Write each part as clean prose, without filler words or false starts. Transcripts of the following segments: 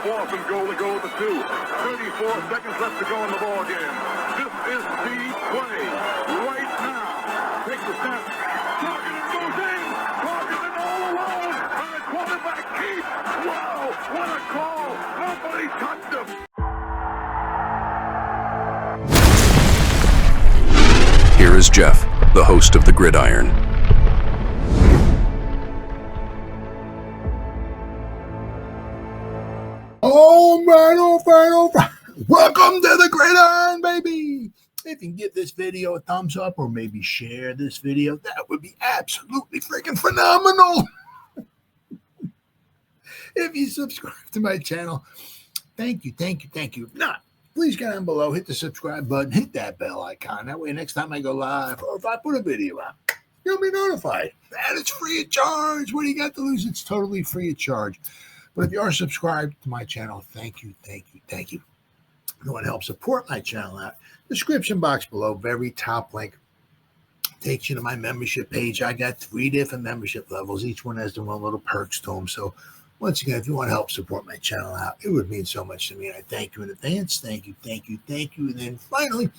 4th and goal to go to 2. 34 seconds left to go in the ball game. This is the play right now. Takes the snap. Targeted goes in. Targeted all alone. And the quarterback keeps. Wow, what a call. Nobody touched him. Here is Jeff, the host of the Gridiron. Oh man. Welcome to the Gridiron, baby. If you can give this video a thumbs up or maybe share this video, that would be absolutely freaking phenomenal. If you subscribe to my channel, thank you. If not, please go down below, hit the subscribe button, hit that bell icon. That way, next time I go live or if I put a video out, you'll be notified. And it's free of charge. What do you got to lose? It's totally free of charge. But if you are subscribed to my channel, thank you. You want to help support my channel out? Description box below, very top link, takes you to my membership page. I got 3 different membership levels. Each one has their own little perks to them. So once again, if you want to help support my channel out, it would mean so much to me. And I thank you in advance. Thank you. And then finally,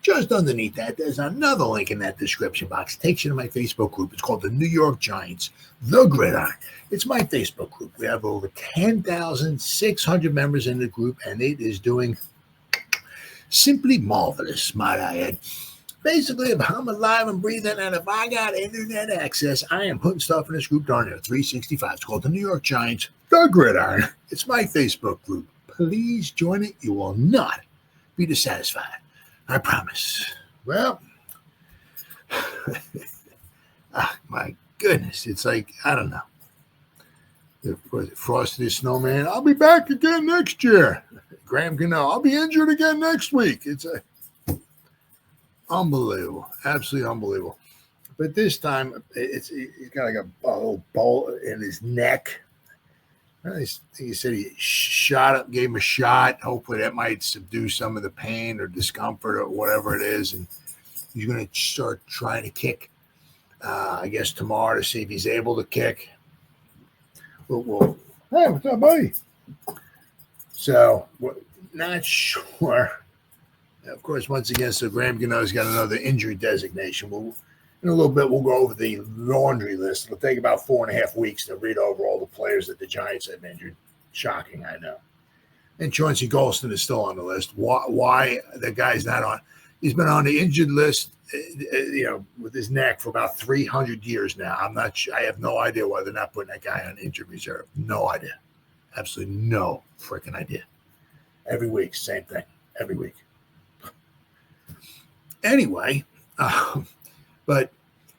just underneath that, there's another link in that description box. It takes you to my Facebook group. It's called the New York Giants, The Gridiron. It's my Facebook group. We have over 10,600 members in the group, and it is doing simply marvelous, might I add. Basically, if I'm alive and breathing, and if I got internet access, I am putting stuff in this group darn near 365. It's called the New York Giants, The Gridiron. It's my Facebook group. Please join it. You will not be dissatisfied. I promise. Well, my goodness. It's like, I don't know. Frosty the Snowman, I'll be back again next year. Graham Gano, I'll be injured again next week. It's unbelievable. Absolutely unbelievable. But this time, he's got like a bowl in his neck. He said he gave him a shot. Hopefully that might subdue some of the pain or discomfort or whatever it is. And he's going to start trying to kick, I guess, tomorrow to see if he's able to kick. Well, hey, what's up, buddy? So, not sure. Of course, once again, so Graham Gano's got another injury designation. In a little bit, we'll go over the laundry list. It'll take about 4.5 weeks to read over all the players that the Giants have injured. Shocking, I know. And Chauncey Golston is still on the list. Why the guy's not on? He's been on the injured list, with his neck for about 300 years now. I'm not sure. I have no idea why they're not putting that guy on injured reserve. No idea. Absolutely no freaking idea. Every week, same thing. Every week. Anyway, but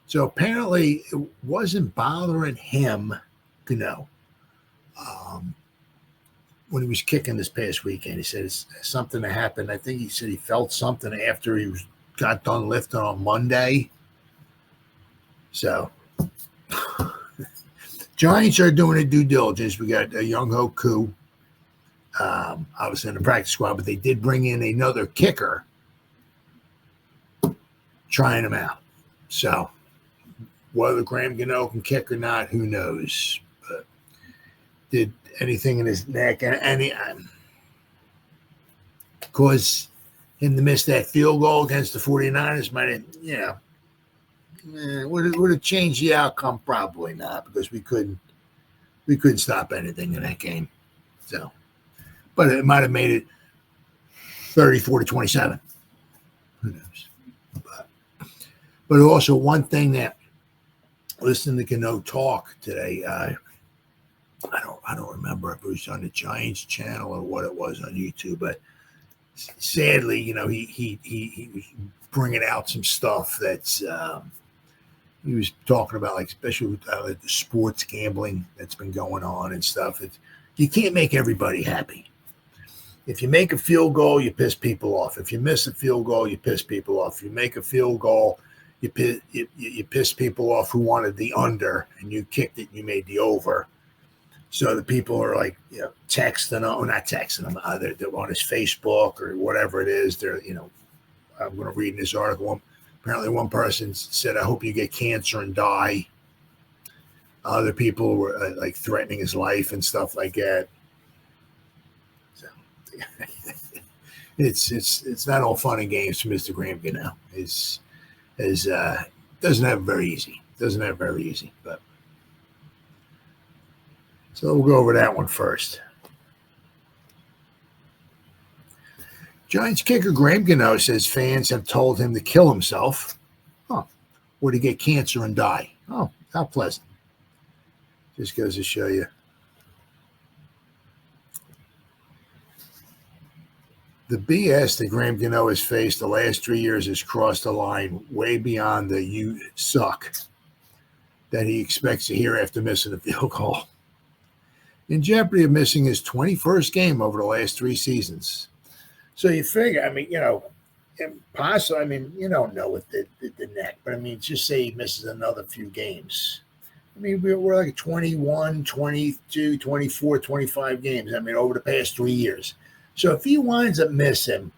so apparently it wasn't bothering him, Gano, when he was kicking this past weekend. He said it's something that happened. I think he said he felt something after he got done lifting on Monday. So Giants are doing a due diligence. We got Young Ho Koo, obviously in the practice squad, but they did bring in another kicker, trying him out. So whether Graham Gano can kick or not, who knows? But did anything in his neck, and cause him to miss that field goal against the 49ers might have, would have changed the outcome? Probably not, because we couldn't stop anything in that game. So, but it might have made it 34-27. Who knows? But also one thing that listening to Gano talk today, I don't remember if it was on the Giants channel or what it was on YouTube, but sadly, he was bringing out some stuff that's he was talking about, like, especially with the sports gambling that's been going on and stuff. You can't make everybody happy. If you make a field goal, you piss people off. If you miss a field goal, you piss people off. If you make a field goal, you piss people off who wanted the under, and you kicked it and you made the over. So the people are like, texting them, or not texting them, they're on his Facebook or whatever it is. They're, I'm going to read in this article. Apparently one person said, I hope you get cancer and die. Other people were like threatening his life and stuff like that. So, it's not all fun and games for Mr. Graham Gano. Doesn't have it very easy. But so we'll go over that one first. Giants kicker Graham Gano says fans have told him to kill himself, or to get cancer and die. Oh, how pleasant. Just goes to show you. The BS that Graham Gano has faced the last 3 years has crossed a line way beyond the "you suck" that he expects to hear after missing a field goal. In jeopardy of missing his 21st game over the last 3 seasons. So you figure, possibly, you don't know with the neck, but just say he misses another few games. We're like 21, 22, 24, 25 games, over the past 3 years. So if he winds up missing,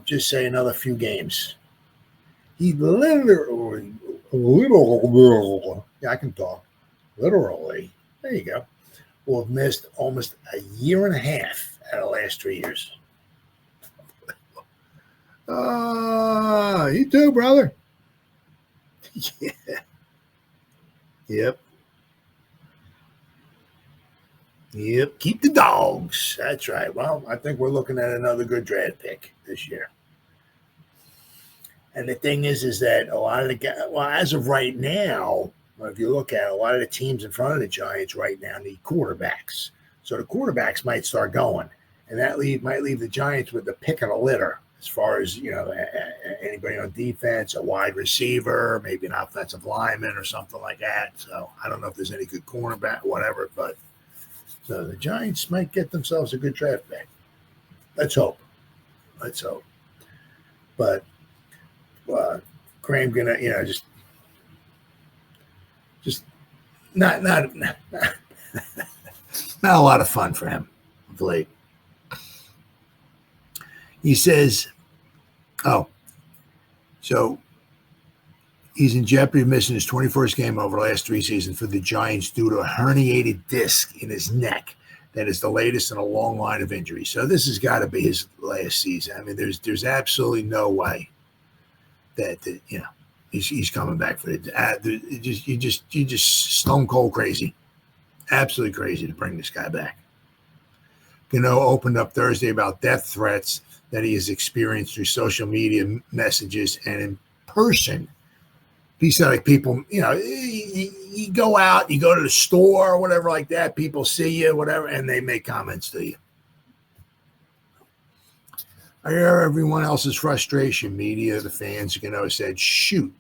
just say another few games, he literally, I can talk, literally, there you go, will have missed almost a year and a half out of the last 3 years. You too, brother. Yeah. Yep. Keep the dogs. That's right. Well, I think we're looking at another good draft pick this year. And the thing is that a lot of the guys, as of right now, if you look at it, a lot of the teams in front of the Giants right now need quarterbacks. So the quarterbacks might start going, and that might leave the Giants with the pick of the litter as far as, anybody on defense, a wide receiver, maybe an offensive lineman or something like that. So I don't know if there's any good cornerback, whatever, but so the Giants might get themselves a good draft pick. Let's hope. But Graham gonna, just not not a lot of fun for him of late. He says, so he's in jeopardy of missing his 21st game over the last 3 seasons for the Giants due to a herniated disc in his neck that is the latest in a long line of injuries. So this has got to be his last season. There's absolutely no way that he's coming back for it. You just stone cold crazy, absolutely crazy to bring this guy back. Gano opened up Thursday about death threats that he has experienced through social media messages and in person. He said, like, people, you go out, you go to the store or whatever like that, people see you, whatever, and they make comments to you. I hear everyone else's frustration. Media, the fans, said, shoot,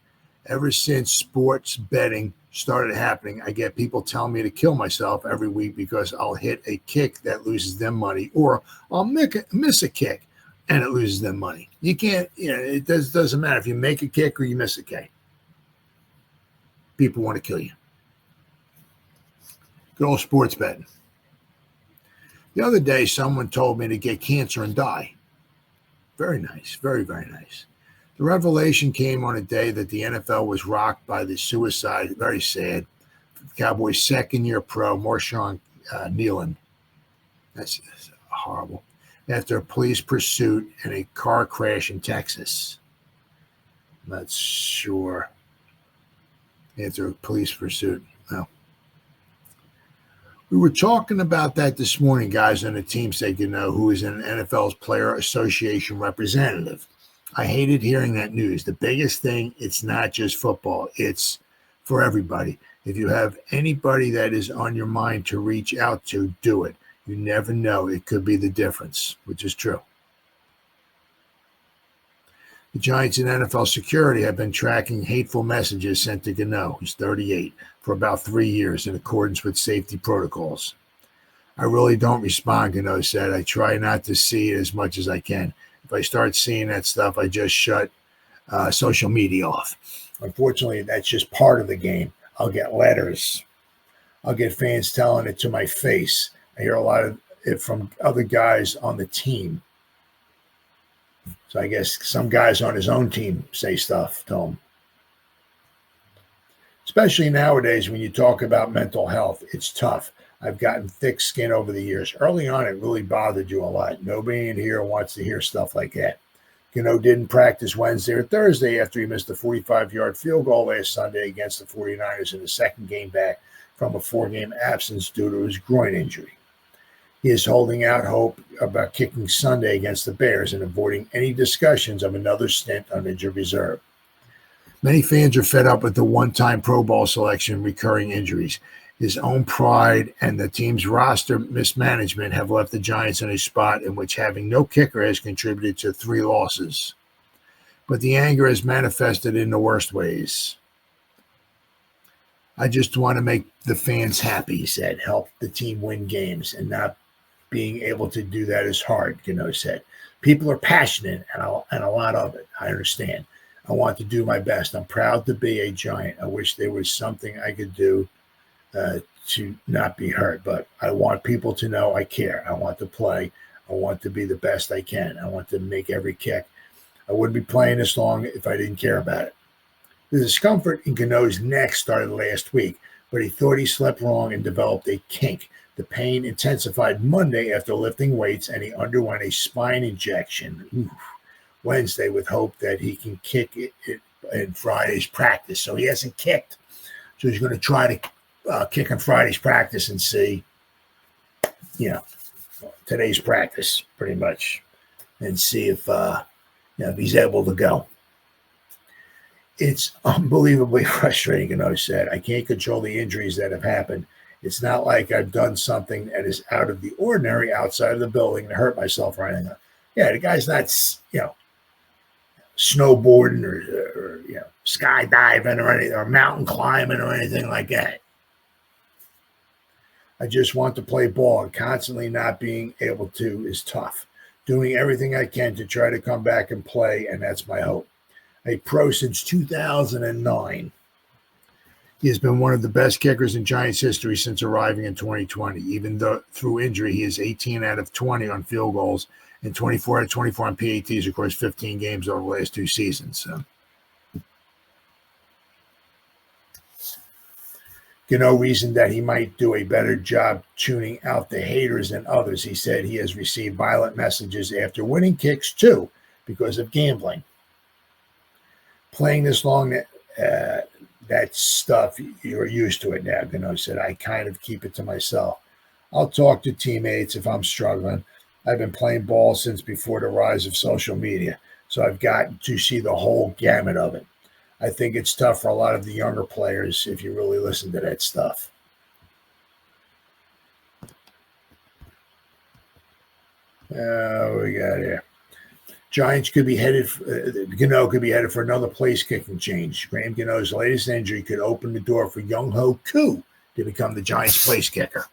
ever since sports betting started happening, I get people telling me to kill myself every week because I'll hit a kick that loses them money, or I'll miss a kick and it loses them money. You can't, it doesn't matter if you make a kick or you miss a kick. People want to kill you. Good old sports betting. The other day, someone told me to get cancer and die. Very nice. Very, very nice. The revelation came on a day that the NFL was rocked by the suicide, very sad, Cowboys' second-year pro, Marshawn Kneeland. That's horrible. After a police pursuit and a car crash in Texas. I'm not sure. After a police pursuit. Well, we were talking about that this morning, guys, on the team said, who is an NFL's Player Association representative. I hated hearing that news. The biggest thing, it's not just football. It's for everybody. If you have anybody that is on your mind to reach out to, do it. You never know. It could be the difference, which is true. The Giants and NFL security have been tracking hateful messages sent to Gano, who's 38, for about 3 years in accordance with safety protocols. I really don't respond, Gano said. I try not to see it as much as I can. If I start seeing that stuff, I just shut social media off. Unfortunately, that's just part of the game. I'll get letters. I'll get fans telling it to my face. I hear a lot of it from other guys on the team. So I guess some guys on his own team say stuff to him. Especially nowadays when you talk about mental health, it's tough. I've gotten thick skin over the years. Early on, it really bothered you a lot. Nobody in here wants to hear stuff like that. Gano didn't practice Wednesday or Thursday after he missed a 45-yard field goal last Sunday against the 49ers in the second game back from a 4-game absence due to his groin injury. He is holding out hope about kicking Sunday against the Bears and avoiding any discussions of another stint on injured reserve. Many fans are fed up with the one-time Pro Bowl selection recurring injuries. His own pride and the team's roster mismanagement have left the Giants in a spot in which having no kicker has contributed to 3 losses. But the anger has manifested in the worst ways. I just want to make the fans happy, he said. Help the team win games, and not being able to do that is hard, Gano said. People are passionate, and a lot of it. I understand. I want to do my best. I'm proud to be a Giant. I wish there was something I could do to not be hurt, but I want people to know I care. I want to play. I want to be the best I can. I want to make every kick. I wouldn't be playing this long if I didn't care about it. The discomfort in Gano's neck started last week, but he thought he slept wrong and developed a kink. The pain intensified Monday after lifting weights, and he underwent a spine injection Wednesday with hope that he can kick it in Friday's practice. So he hasn't kicked. So he's going to try to kick in Friday's practice and see, today's practice pretty much, and see if he's able to go. It's unbelievably frustrating, Gano said. I can't control the injuries that have happened. It's not like I've done something that is out of the ordinary outside of the building to hurt myself or anything. Yeah, the guy's not, snowboarding or skydiving or anything, or mountain climbing or anything like that. I just want to play ball, and constantly not being able to is tough. Doing everything I can to try to come back and play, and that's my hope. A pro since 2009. He has been one of the best kickers in Giants history since arriving in 2020. Even though through injury, he is 18 out of 20 on field goals and 24 out of 24 on PATs across 15 games over the last 2 seasons. So, Gano reasoned that he might do a better job tuning out the haters than others. He said he has received violent messages after winning kicks, too, because of gambling. Playing this long, that stuff, you're used to it now, Gano said. I kind of keep it to myself. I'll talk to teammates if I'm struggling. I've been playing ball since before the rise of social media, so I've gotten to see the whole gamut of it. I think it's tough for a lot of the younger players if you really listen to that stuff. We got here. Giants could be headed, Gano could be headed for another place kicking change. Graham Gano's latest injury could open the door for Young-Ho Koo to become the Giants' place kicker.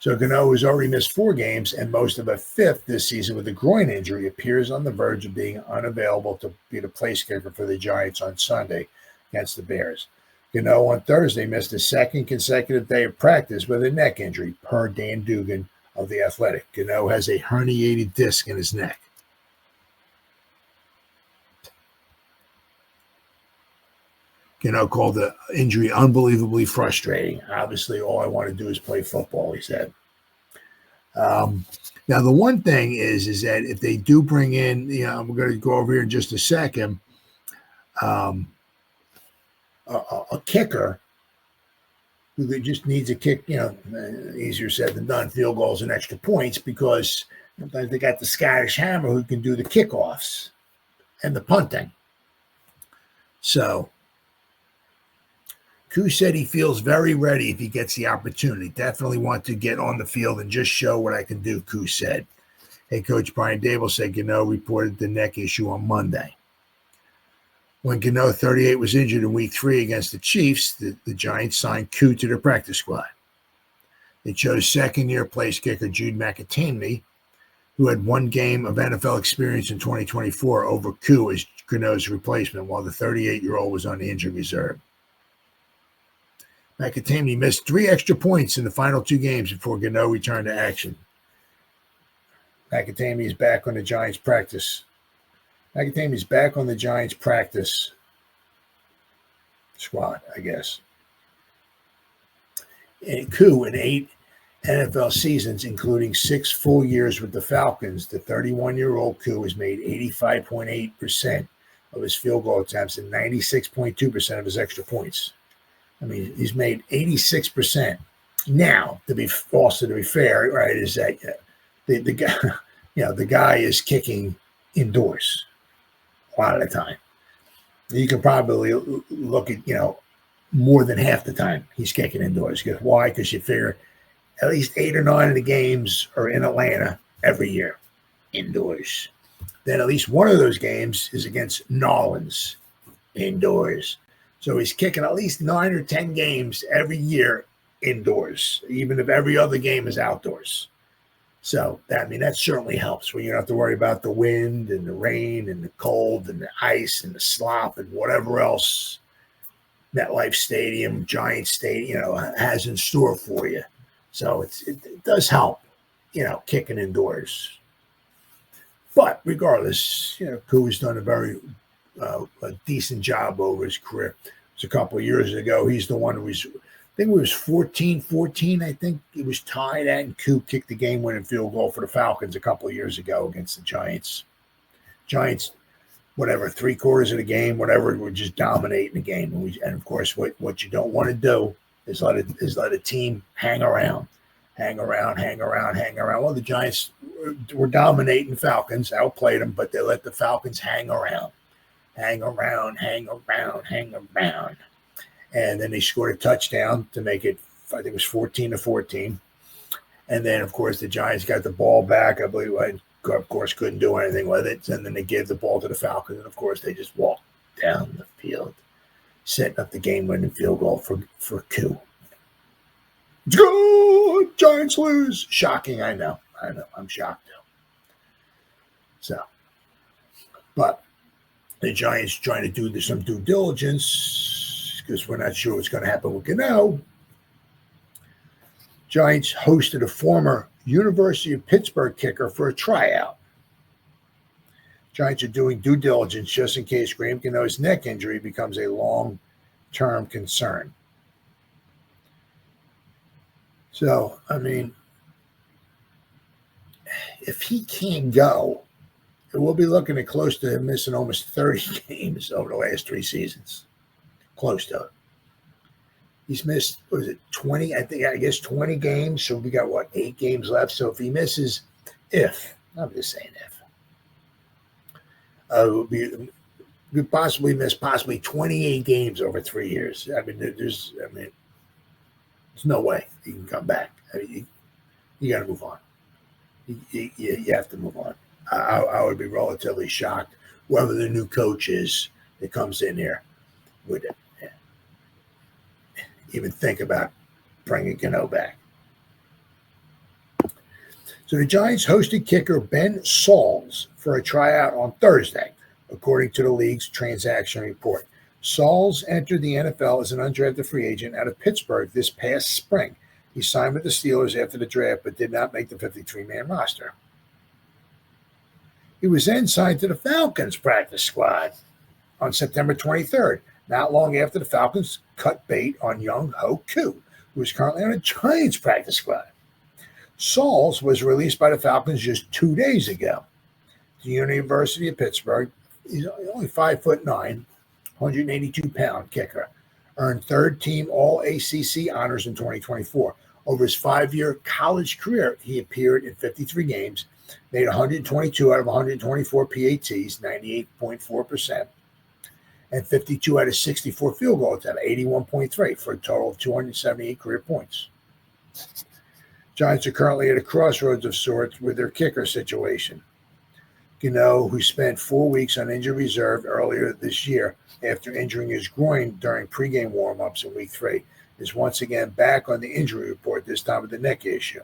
So Gano, who's already missed 4 games and most of a 5th this season with a groin injury, appears on the verge of being unavailable to be the place kicker for the Giants on Sunday against the Bears. Gano on Thursday missed his 2nd consecutive day of practice with a neck injury, per Dan Dugan of The Athletic. Gano has a herniated disc in his neck. Gano called the injury unbelievably frustrating. Obviously, all I want to do is play football, he said. Now, the one thing is that if they do bring in, we're going to go over here in just a second, a kicker who just needs a kick, easier said than done, field goals and extra points, because sometimes they got the Scottish Hammer who can do the kickoffs and the punting. So, Koo said he feels very ready if he gets the opportunity. Definitely want to get on the field and just show what I can do, Koo said. Head coach Brian Dable said Gano reported the neck issue on Monday. When Gano, 38, was injured in Week 3 against the Chiefs, the Giants signed Koo to their practice squad. They chose second-year place kicker Jude McAteeney, who had 1 game of NFL experience in 2024, over Koo as Gano's replacement, while the 38-year-old was on the injured reserve. McAteeney missed 3 extra points in the final 2 games before Gano returned to action. McAteeney is back on the Giants practice. McAteeney's back on the Giants practice squad, I guess. Koo in 8 NFL seasons, including 6 full years with the Falcons. The 31-year-old Koo has made 85.8% of his field goal attempts and 96.2% of his extra points. I mean, he's made 86%. Now, to be fair, right, is that the guy, the guy is kicking indoors a lot of the time. You can probably look at, more than half the time he's kicking indoors. Why? Because you figure at least 8 or 9 of the games are in Atlanta every year, indoors. Then at least one of those games is against Nolans, indoors. So he's kicking at least 9 or 10 games every year indoors, even if every other game is outdoors. So, that certainly helps when you don't have to worry about the wind and the rain and the cold and the ice and the slop and whatever else MetLife Stadium, Giant Stadium, has in store for you. So it does help, kicking indoors. But regardless, Koo has done a decent job over his career. It was a couple of years ago. He's the one who was, I think it was 14-14. I think it was tied, and Koo kicked the game-winning field goal for the Falcons a couple of years ago against the Giants. Giants, whatever, 3/4 of the game, whatever, were just dominating the game. And of course, what you don't want to do is let a team hang around. Well, the Giants were dominating the Falcons, outplayed them, but they let the Falcons hang around. And then they scored a touchdown to make it, I think it was 14-14. And then, of course, the Giants got the ball back. I believe, of course, couldn't do anything with it. And then they gave the ball to the Falcons. And, of course, they just walked down the field, setting up the game-winning field goal for Koo. Good! Giants lose. Shocking, I know. I'm shocked, too. So, but the Giants trying to do some due diligence because we're not sure what's going to happen with Gano. Giants hosted a former University of Pittsburgh kicker for a tryout. Giants are doing due diligence just in case Graham Gano's neck injury becomes a long-term concern. So, if he can't go, we'll be looking at close to him missing almost 30 games over the last 3 seasons. Close to it. He's missed, 20? I guess 20 games. So we got, 8 games left. So if he misses, I'm just saying could possibly miss 28 games over 3 years. There's no way he can come back. You got to move on. You have to move on. I would be relatively shocked whoever the new coach is that comes in here would even think about bringing Gano back. So the Giants hosted kicker Ben Sauls for a tryout on Thursday, according to the league's transaction report. Sauls entered the NFL as an undrafted free agent out of Pittsburgh this past spring. He signed with the Steelers after the draft, but did not make the 53-man roster. He was then signed to the Falcons practice squad on September 23rd, not long after the Falcons cut bait on young Ho Koo, who is currently on a Giants practice squad. Sauls was released by the Falcons just 2 days ago. The University of Pittsburgh, he's only 5'9", 182-pound kicker, earned third-team All-ACC honors in 2024. Over his 5-year college career, he appeared in 53 games, made 122 out of 124 PATs, 98.4%, and 52 out of 64 field goal attempts, 81.3, for a total of 278 career points. Giants are currently at a crossroads of sorts with their kicker situation. Gano, who spent 4 weeks on injured reserve earlier this year after injuring his groin during pregame warm-ups in Week 3, is once again back on the injury report, this time with the neck issue.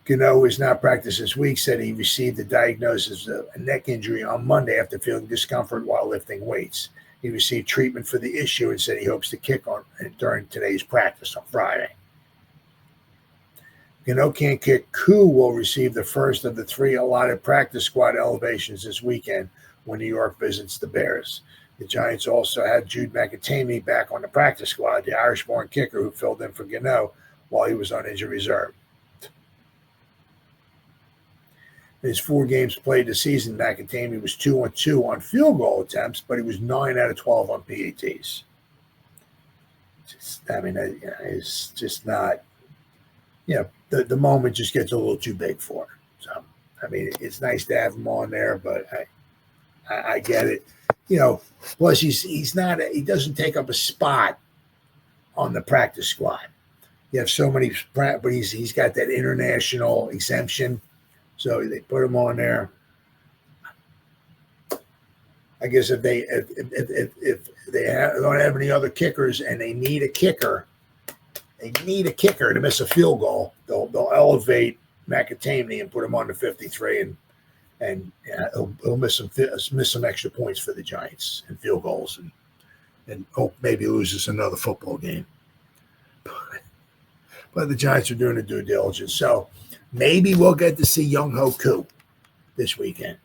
Gano, who has not practiced this week, said he received a diagnosis of a neck injury on Monday after feeling discomfort while lifting weights. He received treatment for the issue and said he hopes to kick on during today's practice on Friday. Gano can't kick. Koo will receive the first of the 3 allotted practice squad elevations this weekend when New York visits the Bears. The Giants also had Jude McAtamey back on the practice squad, the Irish-born kicker who filled in for Gano while he was on injured reserve. In his 4 games played this season, McAtamey was 2-2 on field goal attempts, but he was 9 out of 12 on PATs. It's just not, the moment just gets a little too big for him. So, it's nice to have him on there, but I get it. Plus he doesn't take up a spot on the practice squad. You have so many, but he's got that international exemption, so they put him on there. I guess if they don't have any other kickers and they need a kicker to miss a field goal, they'll elevate McAtamey and put him on the 53, and he'll miss some extra points for the Giants and field goals, and hope maybe loses another football game. But the Giants are doing the due diligence, so maybe we'll get to see Young Ho Koo this weekend.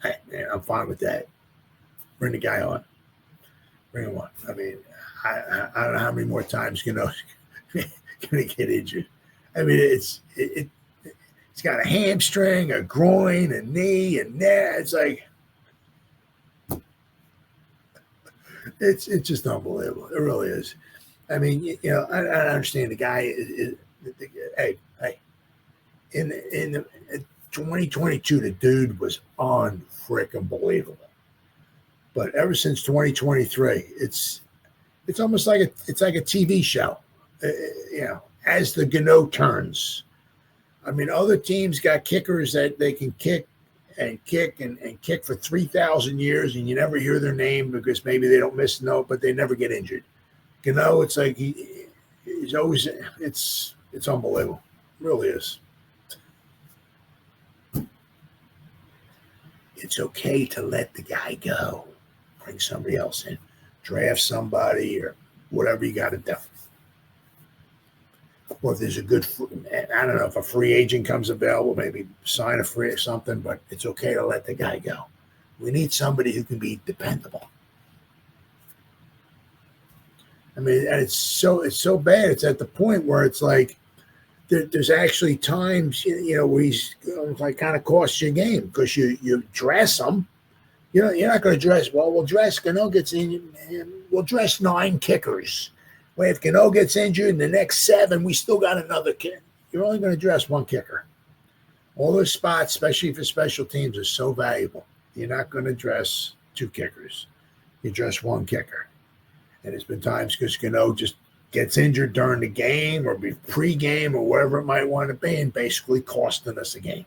I'm fine with that. Bring the guy on. Bring him on. I don't know how many more times Gano's going to get injured. It's got a hamstring, a groin, a knee, and neck. It's like it's just unbelievable. It really is. I understand the guy is hey. In 2022, the dude was unfreaking believable. But ever since 2023, it's almost like a TV show. As the Gano turns. Other teams got kickers that they can kick and kick for 3,000 years, and you never hear their name because maybe they don't miss note, but they never get injured. Gano, it's like he's always. It's unbelievable. It really is. It's okay to let the guy go. Bring somebody else in. Draft somebody or whatever you got to do. Or if there's I don't know, if a free agent comes available, maybe sign a free or something, but it's okay to let the guy go. We need somebody who can be dependable. And it's so bad. It's at the point where it's like, there's actually times, where he's like kind of costs you a game because you dress him. You're not going to dress. Well, we'll dress. Gano gets in. We'll dress 9 kickers. Well, if Gano gets injured in the next 7, we still got another kid. You're only going to dress 1 kicker. All those spots, especially for special teams, are so valuable. You're not going to dress 2 kickers. You dress 1 kicker. And there's been times because Gano just gets injured during the game or pre-game or whatever it might want to be and basically costing us a game.